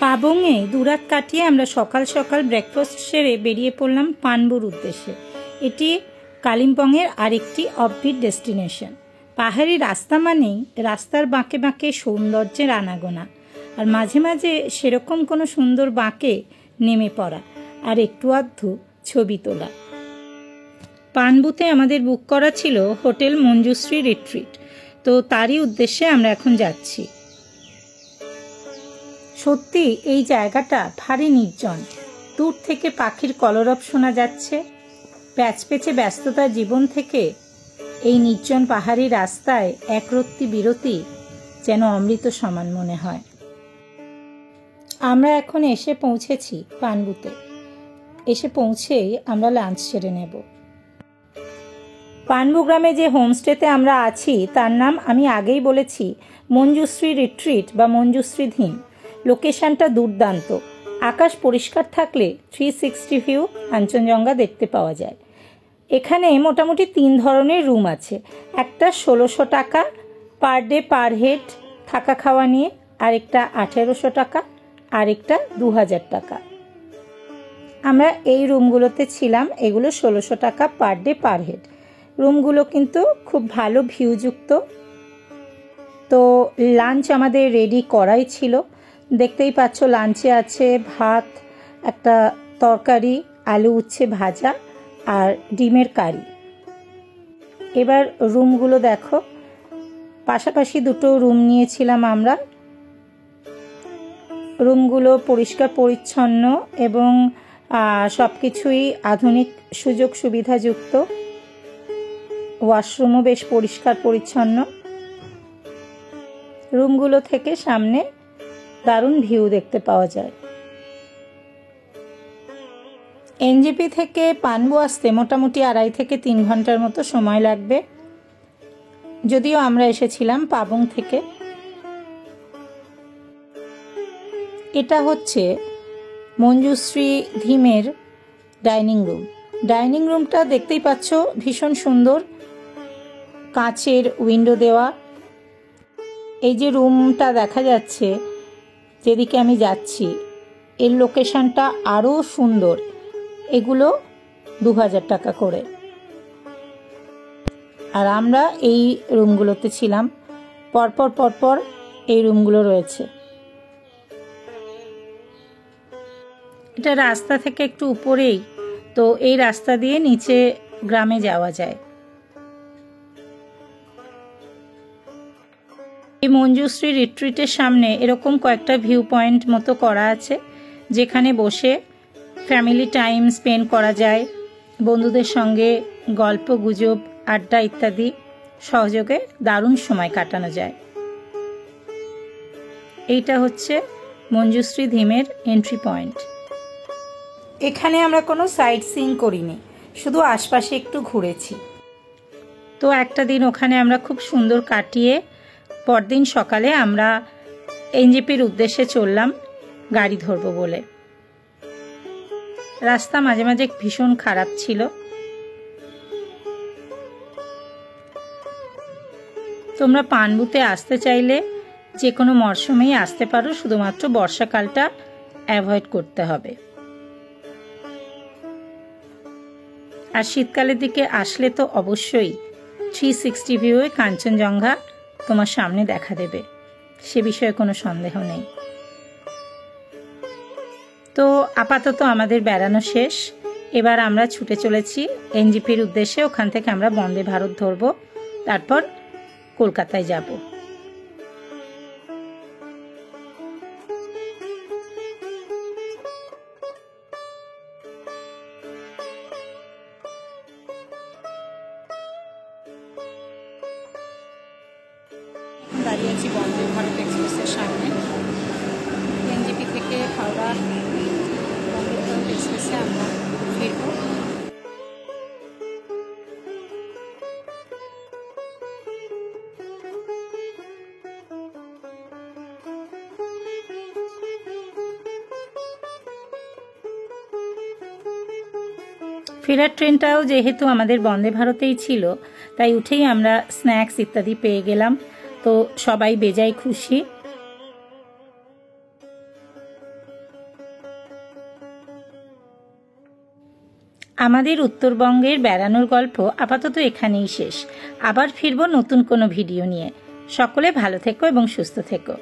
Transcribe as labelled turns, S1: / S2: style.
S1: পাবংয়ে দুরাত কাটিয়ে আমরা সকাল সকাল ব্রেকফাস্ট সেরে বেরিয়ে পড়লাম পানবুর উদ্দেশ্যে। এটি কালিম্পংয়ের আরেকটি অফবিট ডেস্টিনেশন। পাহাড়ি রাস্তা মানেই রাস্তার বাঁকে বাঁকে সৌন্দর্যের আনাগোনা, আর মাঝে মাঝে সেরকম কোনো সুন্দর বাঁকে নেমে পড়া আর একটু আধটু ছবি তোলা। পানবুতে আমাদের বুক করা ছিল হোটেল মঞ্জুশ্রী রিট্রিট, তো তারই উদ্দেশ্যে আমরা এখন যাচ্ছি। সত্যি এই জায়গাটা ভারী নির্জন। দূর থেকে পাখির কলরব শোনা যাচ্ছে। প্যাচপেচে ব্যস্ততার জীবন থেকে এই নির্জন পাহাড়ি রাস্তায় একরত্তি বিরতি যেন অমৃত সমান মনে হয়। আমরা এখন এসে পৌঁছেছি পানবুতে। এসে পৌঁছেই আমরা লাঞ্চ সেরে নেব। পানবু গ্রামে যে হোমস্টেতে আমরা আছি তার নাম আমি আগেই বলেছি মঞ্জুশ্রী রিট্রিট বা মঞ্জুশ্রী ধিম। লোকেশনটা দুর্দান্ত। আকাশ পরিষ্কার থাকলে 360 ভিউ কাঞ্চনজঙ্ঘা দেখতে পাওয়া যায়। এখানে মোটামুটি 3 ধরনের রুম আছে। একটা 1600 টাকা পার ডে পার হেড থাকা খাওয়া নিয়ে, আরেকটা 1800 টাকা, আরেকটা 2000 টাকা। আমরা এই রুমগুলোতে ছিলাম। এগুলো 1600 টাকা পার ডে পার হেড। রুমগুলো কিন্তু খুব ভালো ভিউযুক্ত। তো লাঞ্চ আমাদের রেডি করাই ছিল। দেখতেই পাচ্ছ লাঞ্চে আছে ভাত, একটা তরকারি, আলু উচ্ছে ভাজা আর ডিমের কারি। এবার রুমগুলো দেখো, পাশাপাশি দুটো রুম নিয়েছিলাম আমরা। রুমগুলো পরিষ্কার পরিচ্ছন্ন এবং সব কিছুই আধুনিক সুযোগ সুবিধাযুক্ত। ওয়াশরুমও বেশ পরিষ্কার পরিচ্ছন্ন। রুমগুলো থেকে সামনে দারুণ ভিউ দেখতে পাওয়া যায়। এনজেপি থেকে পানবু আসতে মোটামুটি 2.5 থেকে 3 ঘন্টার মতো সময় লাগবে, যদিও আমরা এসেছিলাম পাবং থেকে। এটা হচ্ছে মঞ্জুশ্রী ধিমের ডাইনিং রুম। ডাইনিং রুমটা দেখতেই পাচ্ছ ভীষণ সুন্দর, কাঁচের উইন্ডো দেওয়া। এই যে রুমটা দেখা যাচ্ছে যেদিকে আমি যাচ্ছি, এর লোকেশনটা আরও সুন্দর। এগুলো 2000 টাকা করে। আর আমরা এই রুমগুলোতে ছিলাম। পরপর পরপর এই রুমগুলো রয়েছে। এটা রাস্তা থেকে একটু উপরেই, তো এই রাস্তা দিয়ে নিচে গ্রামে যাওয়া যায়। এই মঞ্জুশ্রী রিট্রিটের সামনে এরকম কয়েকটা ভিউ পয়েন্ট মতো করা আছে, যেখানে বসে ফ্যামিলি টাইম স্পেন্ড করা যায়। বন্ধুদের সঙ্গে গল্প গুজব আড্ডা ইত্যাদি সহযোগে দারুণ সময় কাটানো যায়। এইটা হচ্ছে মঞ্জুশ্রী ধিমের এন্ট্রি পয়েন্ট। এখানে আমরা কোনো সাইট সিইং করিনি, শুধু আশপাশে একটু ঘুরেছি। তো একটা দিন ওখানে আমরা খুব সুন্দর কাটিয়ে পরদিন সকালে আমরা এনজেপির উদ্দেশ্যে চললাম গাড়ি ধরবো বলে। রাস্তা মাঝে মাঝে ভীষণ খারাপ ছিল। তোমরা পানবুতে আসতে চাইলে যে কোনো মরশুমেই আসতে পারো, শুধুমাত্র বর্ষাকালটা অ্যাভয়েড করতে হবে। আর শীতকালের দিকে আসলে তো অবশ্যই 360 ভিউয়ে কাঞ্চনজঙ্ঘা তোমার সামনে দেখা দেবে, সে বিষয়ে কোনো সন্দেহ নেই। তো আপাতত আমাদের বেড়ানো শেষ। এবার আমরা ছুটে চলেছি এনজেপির উদ্দেশ্যে। ওখান থেকে আমরা বন্দে ভারত ধরব, তারপর কলকাতায় যাব। দাঁড়িয়ে আছি বন্দে ভারত এক্সপ্রেসের সামনে। এনজেপি থেকে হাওড়া বন্দে ভারত এক্সপ্রেসে আমরা ফিরব। ফেরার ট্রেনটাও যেহেতু আমাদের বন্দে ভারতেই ছিল, তাই উঠেই আমরা স্ন্যাক্স ইত্যাদি পেয়ে গেলাম। তো সবাই বেজায় খুশি। আমাদের উত্তরবঙ্গের বেড়ানোর গল্প আপাতত এখানেই শেষ। আবার ফিরব নতুন কোনো ভিডিও নিয়ে। সকলে ভালো থেকো এবং সুস্থ থেকো।